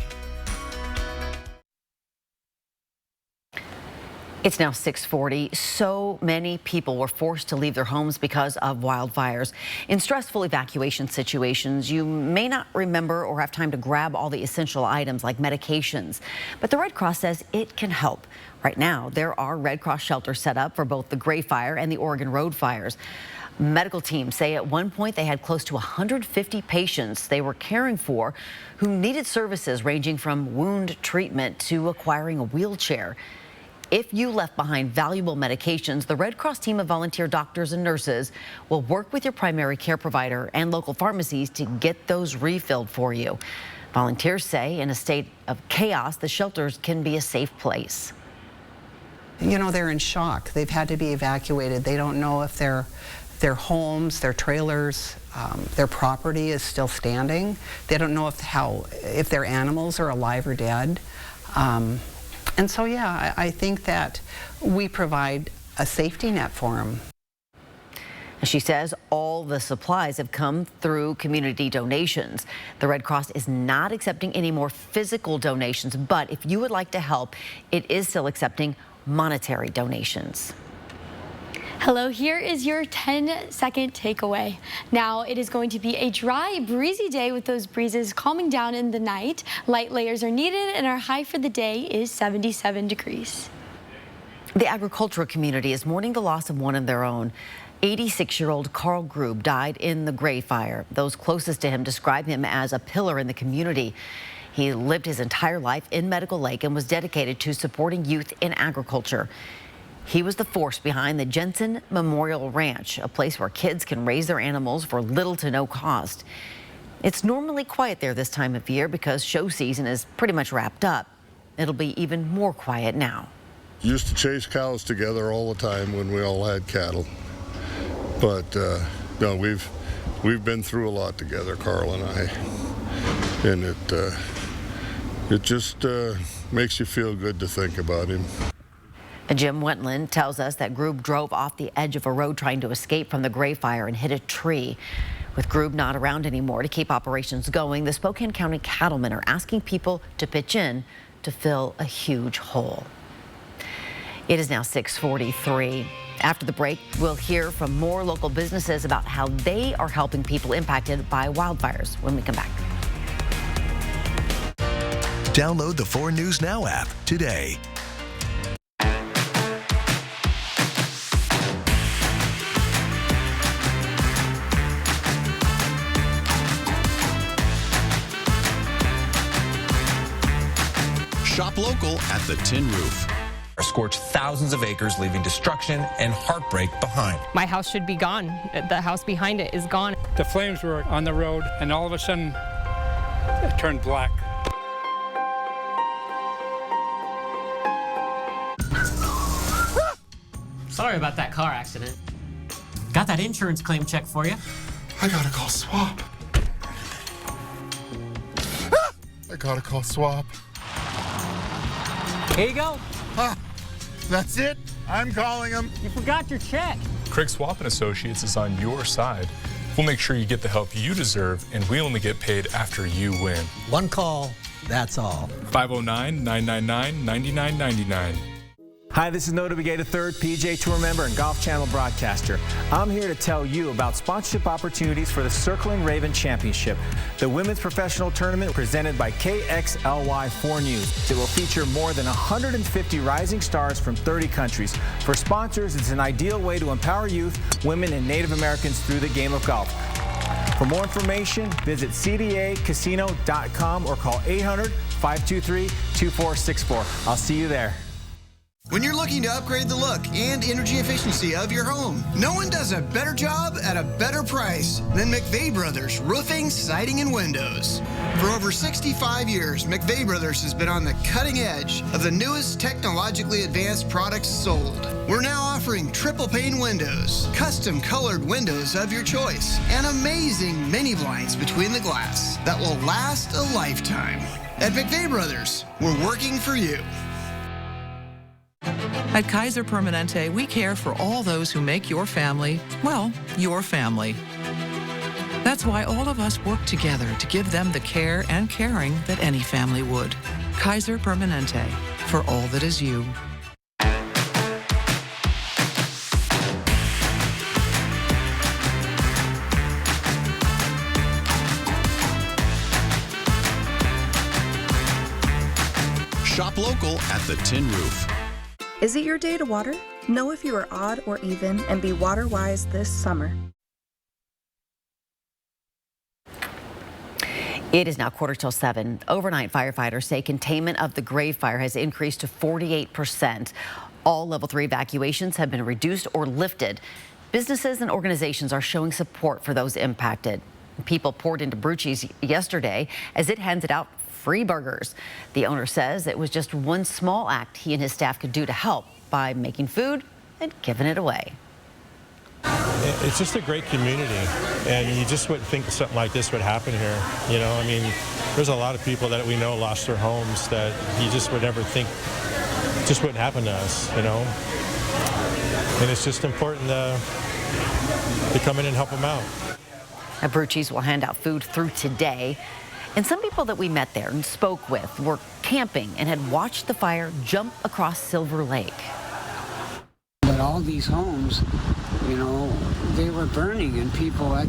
It's now 6:40. So many people were forced to leave their homes because of wildfires. In stressful evacuation situations, you may not remember or have time to grab all the essential items like medications. But the Red Cross says it can help. Right now, there are Red Cross shelters set up for both the Gray Fire and the Oregon Road fires. Medical teams say at one point they had close to 150 patients they were caring for who needed services ranging from wound treatment to acquiring a wheelchair. If you left behind valuable medications, the Red Cross team of volunteer doctors and nurses will work with your primary care provider and local pharmacies to get those refilled for you. Volunteers say in a state of chaos, the shelters can be a safe place. You know, they're in shock. They've had to be evacuated. They don't know if their homes, their trailers, their property is still standing. They don't know if their animals are alive or dead. And so, yeah, I think that we provide a safety net for them. She says all the supplies have come through community donations. The Red Cross is not accepting any more physical donations, but if you would like to help, it is still accepting monetary donations. Hello, here is your 10-second takeaway. Now, it is going to be a dry, breezy day with those breezes calming down in the night. Light layers are needed, and our high for the day is 77 degrees. The agricultural community is mourning the loss of one of their own. 86-year-old Carl Grube died in the Gray Fire. Those closest to him describe him as a pillar in the community. He lived his entire life in Medical Lake and was dedicated to supporting youth in agriculture. He was the force behind the Jensen Memorial Ranch, a place where kids can raise their animals for little to no cost. It's normally quiet there this time of year because show season is pretty much wrapped up. It'll be even more quiet now. Used to chase cows together all the time when we all had cattle. But no, we've been through a lot together, Carl and I. And it just makes you feel good to think about him. Jim Wentland tells us that Grube drove off the edge of a road trying to escape from the Gray Fire and hit a tree. With Grube not around anymore to keep operations going, the Spokane County cattlemen are asking people to pitch in to fill a huge hole. It is now 6:43. After the break, we'll hear from more local businesses about how they are helping people impacted by wildfires when we come back. Download the 4 News Now app today. Shop local at the Tin Roof. Scorched thousands of acres, leaving destruction and heartbreak behind. My house should be gone. The house behind it is gone. The flames were on the road, and all of a sudden, it turned black. Sorry about that car accident. Got that insurance claim check for you. I gotta call SWAP. I gotta call SWAP. Here you go. That's it? I'm calling them. You forgot your check. Craig Swap & Associates is on your side. We'll make sure you get the help you deserve, and we only get paid after you win. One call, that's all. 509-999-9999. Hi, this is Noda Begay III, PGA Tour member and Golf Channel broadcaster. I'm here to tell you about sponsorship opportunities for the Circling Raven Championship, the women's professional tournament presented by KXLY 4 News. It will feature more than 150 rising stars from 30 countries. For sponsors, it's an ideal way to empower youth, women, and Native Americans through the game of golf. For more information, visit cdacasino.com or call 800-523-2464. I'll see you there. When you're looking to upgrade the look and energy efficiency of your home, no one does a better job at a better price than McVeigh Brothers Roofing, Siding, and Windows. For over 65 years, McVeigh Brothers has been on the cutting edge of the newest technologically advanced products sold. We're now offering triple pane windows, custom colored windows of your choice, and amazing mini blinds between the glass that will last a lifetime. At McVeigh Brothers, we're working for you. At Kaiser Permanente, we care for all those who make your family, well, your family. That's why all of us work together to give them the care and caring that any family would. Kaiser Permanente, for all that is you. Shop local at the Tin Roof. Is it your day to water? Know if you are odd or even and be water wise this summer. It is now 7:15. Overnight, firefighters say containment of the grave fire has increased to 48%. All level 3 evacuations have been reduced or lifted. Businesses and organizations are showing support for those impacted. People poured into Brucci's yesterday as it handed out free burgers. The owner says it was just one small act he and his staff could do to help by making food and giving it away. It's just a great community, and you just wouldn't think something like this would happen here. You know, I mean, there's a lot of people that we know lost their homes that you just would never think just wouldn't happen to us, you know. And it's just important to come in and help them out. Brucci's will hand out food through today. And some people that we met there and spoke with were camping and had watched the fire jump across Silver Lake. But all these homes, you know, they were burning, and people, I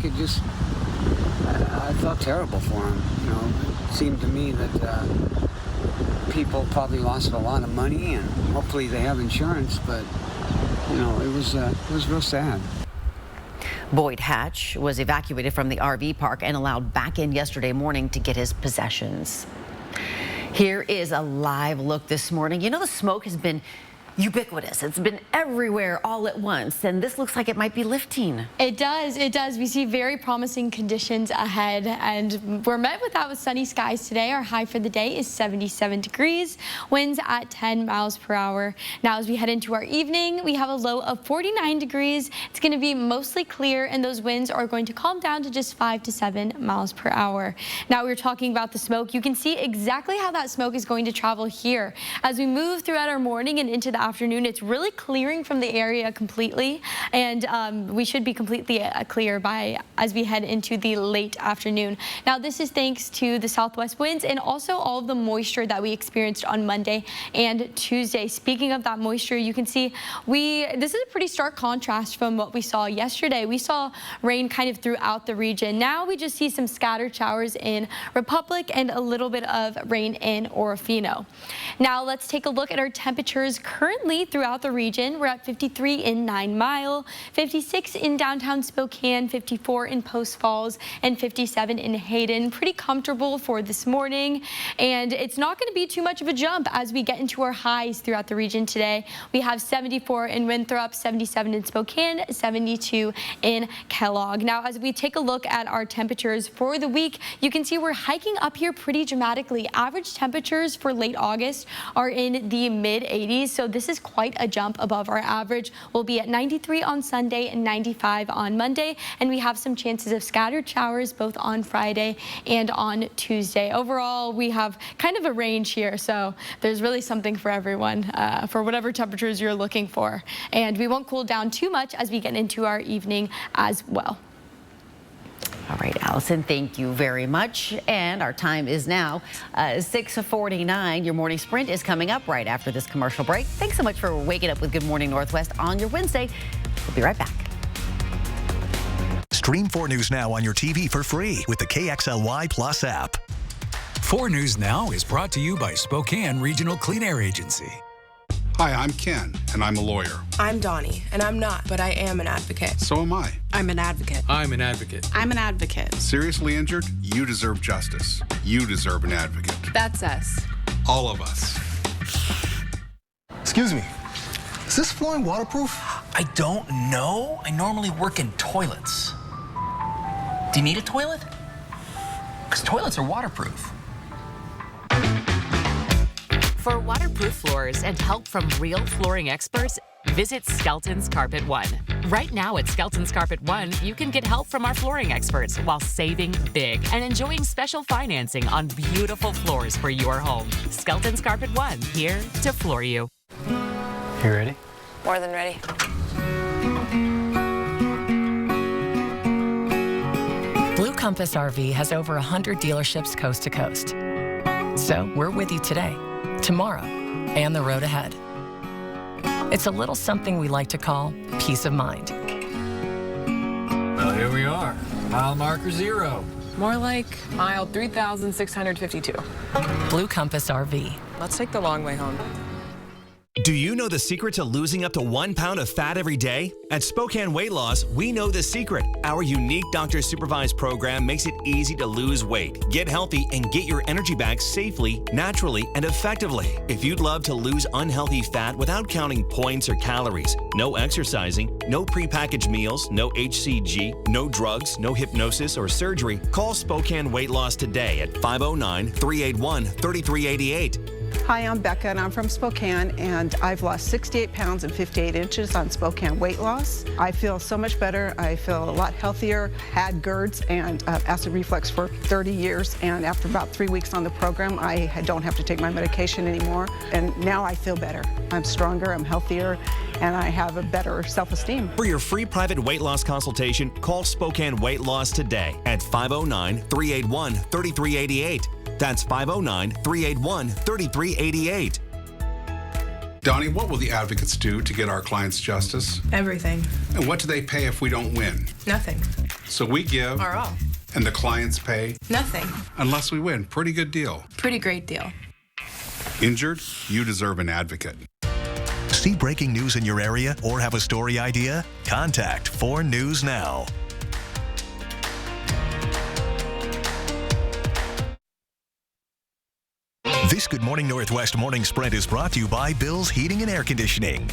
felt terrible for them. You know, it seemed to me that people probably lost a lot of money, and hopefully they have insurance, but, you know, it was real sad. Boyd Hatch was evacuated from the RV park and allowed back in yesterday morning to get his possessions. Here is a live look this morning. You know, the smoke has been ubiquitous. It's been everywhere all at once, and this looks like it might be lifting. It does. It does. We see very promising conditions ahead, and we're met with that with sunny skies today. Our high for the day is 77 degrees, winds at 10 miles per hour. Now, as we head into our evening, we have a low of 49 degrees. It's going to be mostly clear, and those winds are going to calm down to just 5 to 7 miles per hour. Now, we were talking about the smoke. You can see exactly how that smoke is going to travel here. As we move throughout our morning and into the afternoon, it's really clearing from the area completely, and we should be completely clear as we head into the late afternoon. Now, this is thanks to the southwest winds and also all of the moisture that we experienced on Monday and Tuesday. Speaking of that moisture, you can see this is a pretty stark contrast from what we saw yesterday. We saw rain kind of throughout the region. Now we just see some scattered showers in Republic and a little bit of rain in Orofino. Now let's take a look at our temperatures currently throughout the region. We're at 53 in 9 Mile, 56 in downtown Spokane, 54 in Post Falls, and 57 in Hayden. Pretty comfortable for this morning, and it's not going to be too much of a jump as we get into our highs throughout the region today. We have 74 in Winthrop, 77 in Spokane, 72 in Kellogg. Now, as we take a look at our temperatures for the week, you can see we're hiking up here pretty dramatically. Average temperatures for late August are in the mid-80s, so this is quite a jump above our average. We'll be at 93 on Sunday and 95 on Monday, and we have some chances of scattered showers both on Friday and on Tuesday. Overall, we have kind of a range here, so there's really something for everyone for whatever temperatures you're looking for. And we won't cool down too much as we get into our evening as well. All right, Allison, thank you very much. And our time is now 6:49. Your morning sprint is coming up right after this commercial break. Thanks so much for waking up with Good Morning Northwest on your Wednesday. We'll be right back. Stream 4 News Now on your TV for free with the KXLY Plus app. 4 News Now is brought to you by Spokane Regional Clean Air Agency. Hi, I'm Ken, and I'm a lawyer. I'm Donnie, and I'm not, but I am an advocate. So am I. I'm an advocate. I'm an advocate. I'm an advocate. Seriously injured? You deserve justice. You deserve an advocate. That's us. All of us. Excuse me, is this flooring waterproof? I don't know. I normally work in toilets. Do you need a toilet? Because toilets are waterproof. For waterproof floors and help from real flooring experts, visit Skelton's Carpet One. Right now at Skelton's Carpet One, you can get help from our flooring experts while saving big and enjoying special financing on beautiful floors for your home. Skelton's Carpet One, here to floor you. You ready? More than ready. Blue Compass RV has over 100 dealerships coast to coast. So we're with you today, tomorrow, and the road ahead. It's a little something we like to call peace of mind. Well, here we are, mile marker 0. More like mile 3,652. Blue Compass RV. Let's take the long way home. Do you know the secret to losing up to 1 pound of fat every day? At Spokane Weight Loss, we know the secret. Our unique doctor-supervised program makes it easy to lose weight, get healthy, and get your energy back safely, naturally, and effectively. If you'd love to lose unhealthy fat without counting points or calories, no exercising, no prepackaged meals, no HCG, no drugs, no hypnosis or surgery, call Spokane Weight Loss today at 509-381-3388. Hi, I'm Becca, and I'm from Spokane, and I've lost 68 pounds and 58 inches on Spokane Weight Loss. I feel so much better. I feel a lot healthier, had GERDs and acid reflux for 30 years, and after about 3 weeks on the program, I don't have to take my medication anymore, and now I feel better. I'm stronger, I'm healthier, and I have a better self-esteem. For your free private weight loss consultation, call Spokane Weight Loss today at 509-381-3388. That's 509-381-3388. Donnie, what will the advocates do to get our clients justice? Everything. And what do they pay if we don't win? Nothing. So we give. Our all. And the clients pay? Nothing. Unless we win. Pretty good deal. Pretty great deal. Injured? You deserve an advocate. See breaking news in your area or have a story idea? Contact 4 News Now. This Good Morning Northwest morning sprint is brought to you by Bill's Heating and Air Conditioning.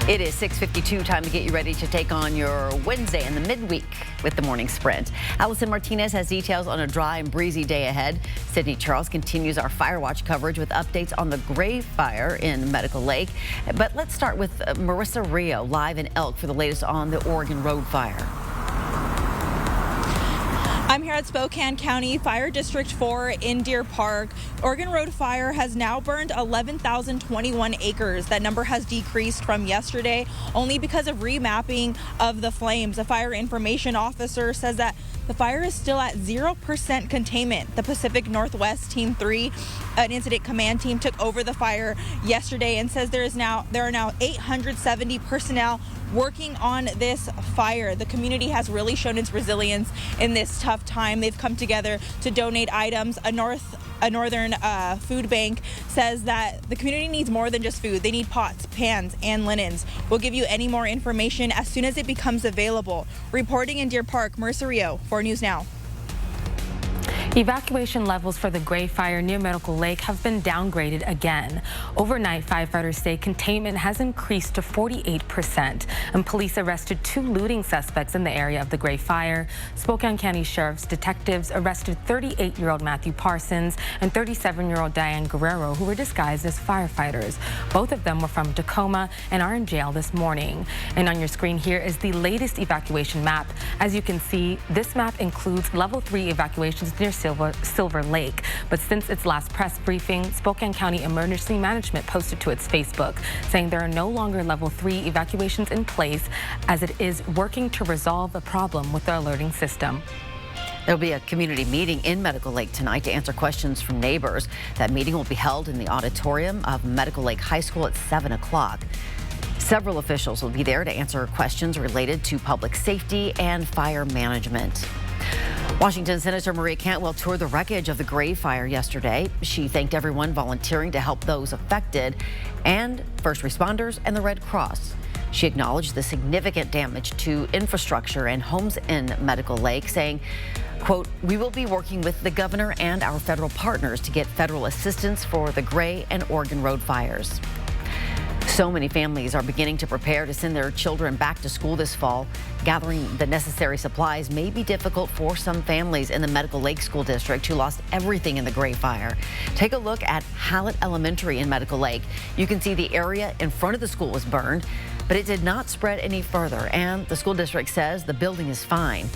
It is 6:52, time to get you ready to take on your Wednesday in the midweek with the morning sprint. Allison Martinez has details on a dry and breezy day ahead. Sydney Charles continues our fire watch coverage with updates on the Gray Fire in Medical Lake. But let's start with Marissa Rio live in Elk for the latest on the Oregon Road Fire. I'm here at Spokane County Fire District 4 in Deer Park. Oregon Road Fire has now burned 11,021 acres. That number has decreased from yesterday only because of remapping of the flames. A fire information officer says that the fire is still at 0% containment. The Pacific Northwest Team 3, an incident command team, took over the fire yesterday and says there are now 870 personnel working on this fire. The community has really shown its resilience in this tough time. They've come together to donate items. A northern food bank says that the community needs more than just food. They need pots, pans, and linens. We'll give you any more information as soon as it becomes available. Reporting in Deer Park, Marissa Rio, 4 News Now. Evacuation levels for the Gray Fire near Medical Lake have been downgraded again. Overnight, firefighters say containment has increased to 48%, and police arrested 2 looting suspects in the area of the Gray Fire. Spokane County Sheriff's detectives arrested 38-year-old Matthew Parsons and 37-year-old Diane Guerrero, who were disguised as firefighters. Both of them were from Tacoma and are in jail this morning. And on your screen here is the latest evacuation map. As you can see, this map includes level 3 evacuations near Silver Lake. But since its last press briefing, Spokane County Emergency Management posted to its Facebook saying there are no longer level 3 evacuations in place as it is working to resolve a problem with the alerting system. There'll be a community meeting in Medical Lake tonight to answer questions from neighbors. That meeting will be held in the auditorium of Medical Lake High School at 7 o'clock. Several officials will be there to answer questions related to public safety and fire management. Washington Senator Maria Cantwell toured the wreckage of the Gray Fire yesterday. She thanked everyone volunteering to help those affected and first responders and the Red Cross. She acknowledged the significant damage to infrastructure and homes in Medical Lake, saying, quote, "We will be working with the governor and our federal partners to get federal assistance for the Gray and Oregon Road fires." So many families are beginning to prepare to send their children back to school this fall. Gathering the necessary supplies may be difficult for some families in the Medical Lake School District who lost everything in the Gray Fire. Take a look at Hallett Elementary in Medical Lake. You can see the area in front of the school was burned, but it did not spread any further, and the school district says the building is fine.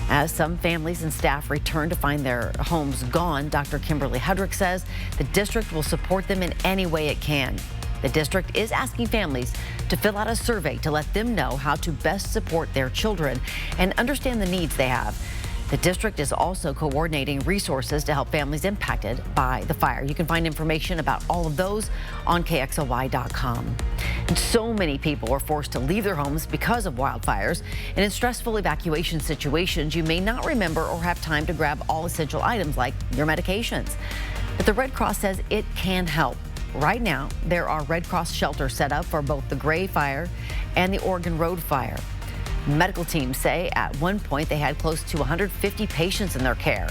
As some families and staff return to find their homes gone, Dr. Kimberly Hudrick says the district will support them in any way it can. The district is asking families to fill out a survey to let them know how to best support their children and understand the needs they have. The district is also coordinating resources to help families impacted by the fire. You can find information about all of those on KXLY.com. And so many people were forced to leave their homes because of wildfires. And in stressful evacuation situations, you may not remember or have time to grab all essential items like your medications. But the Red Cross says it can help. Right now, there are Red Cross shelters set up for both the Gray Fire and the Oregon Road Fire. Medical teams say at one point they had close to 150 patients in their care.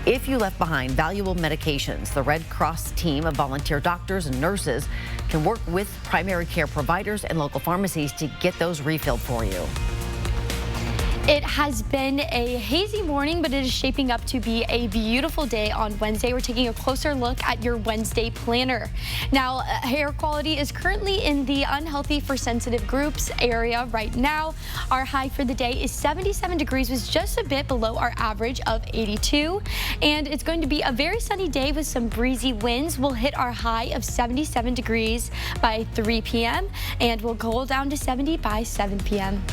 If you left behind valuable medications, the Red Cross team of volunteer doctors and nurses can work with primary care providers and local pharmacies to get those refilled for you. It has been a hazy morning, but it is shaping up to be a beautiful day on Wednesday. We're taking a closer look at your Wednesday planner. Now, air quality is currently in the unhealthy for sensitive groups area right now. Our high for the day is 77 degrees, which is just a bit below our average of 82. And it's going to be a very sunny day with some breezy winds. We'll hit our high of 77 degrees by 3 p.m. and we'll cool down to 70 by 7 p.m.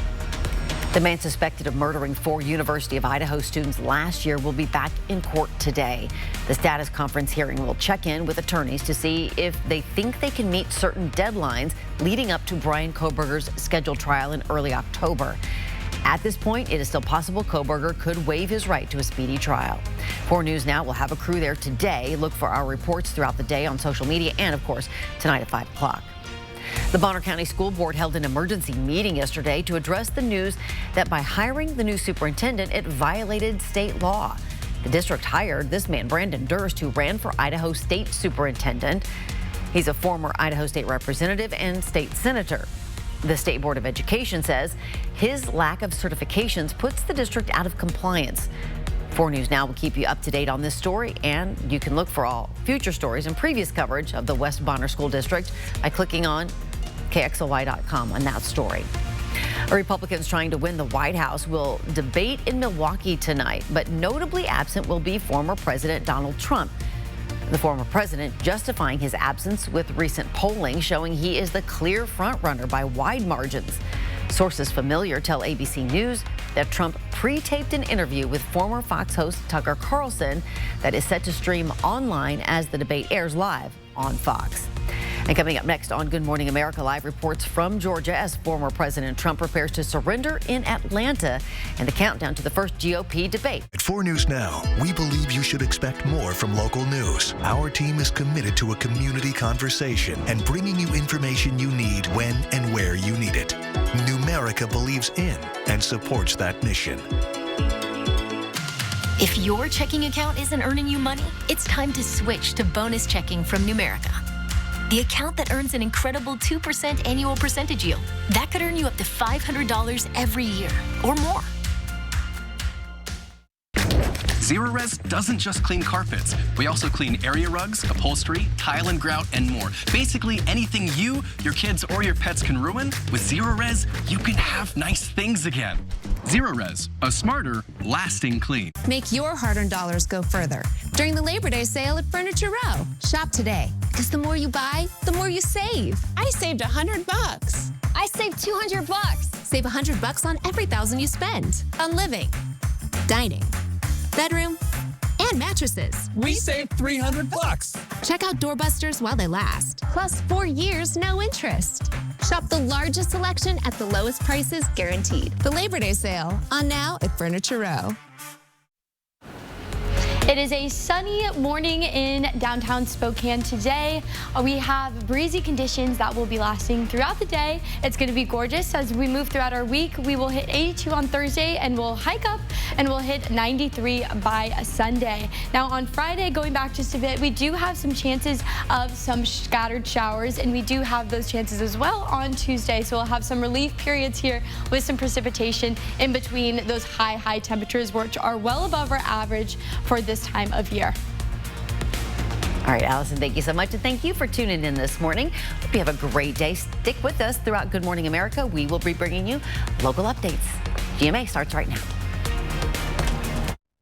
The man suspected of murdering 4 University of Idaho students last year will be back in court today. The status conference hearing will check in with attorneys to see if they think they can meet certain deadlines leading up to Brian Kohberger's scheduled trial in early October. At this point, it is still possible Kohberger could waive his right to a speedy trial. 4 News Now will have a crew there today. Look for our reports throughout the day on social media and, of course, tonight at 5 o'clock. The Bonner County School Board held an emergency meeting yesterday to address the news that by hiring the new superintendent, it violated state law. The district hired this man, Brandon Durst, who ran for Idaho State Superintendent. He's a former Idaho State Representative and state senator. The State Board of Education says his lack of certifications puts the district out of compliance. 4 News Now will keep you up to date on this story, and you can look for all future stories and previous coverage of the West Bonner School District by clicking on KXLY.com on that story. Republicans trying to win the White House will debate in Milwaukee tonight, but notably absent will be former President Donald Trump. The former president justifying his absence with recent polling showing he is the clear frontrunner by wide margins. Sources familiar tell ABC News that Trump pre-taped an interview with former Fox host Tucker Carlson that is set to stream online as the debate airs live on Fox. And coming up next on Good Morning America, live reports from Georgia as former President Trump prepares to surrender in Atlanta and the countdown to the first GOP debate. At 4 News Now, we believe you should expect more from local news. Our team is committed to a community conversation and bringing you information you need when and where you need it. Numerica believes in and supports that mission. If your checking account isn't earning you money, it's time to switch to bonus checking from Numerica. The account that earns an incredible 2% annual percentage yield. That could earn you up to $500 every year or more. Zero-Res doesn't just clean carpets. We also clean area rugs, upholstery, tile and grout, and more. Basically, anything you, your kids, or your pets can ruin, with Zero-Res, you can have nice things again. Zero-Res, a smarter, lasting clean. Make your hard-earned dollars go further during the Labor Day sale at Furniture Row. Shop today, because the more you buy, the more you save. I saved $100. I saved $200. Save $100 on every $1,000 you spend on living, dining, bedroom, and mattresses. We saved $300. Check out doorbusters while they last. Plus 4 years, no interest. Shop the largest selection at the lowest prices guaranteed. The Labor Day sale on now at Furniture Row. It is a sunny morning in downtown Spokane today. We have breezy conditions that will be lasting throughout the day. It's going to be gorgeous as we move throughout our week. We will hit 82 on Thursday and we'll hike up and we'll hit 93 by Sunday. Now on Friday, going back just a bit, we do have some chances of some scattered showers, and we do have those chances as well on Tuesday. So we'll have some relief periods here with some precipitation in between those high temperatures, which are well above our average for this time of year. All right, Allison, thank you so much, and thank you for tuning in this morning. Hope you have a great day. Stick with us throughout Good Morning America. We will be bringing you local updates. GMA starts right now.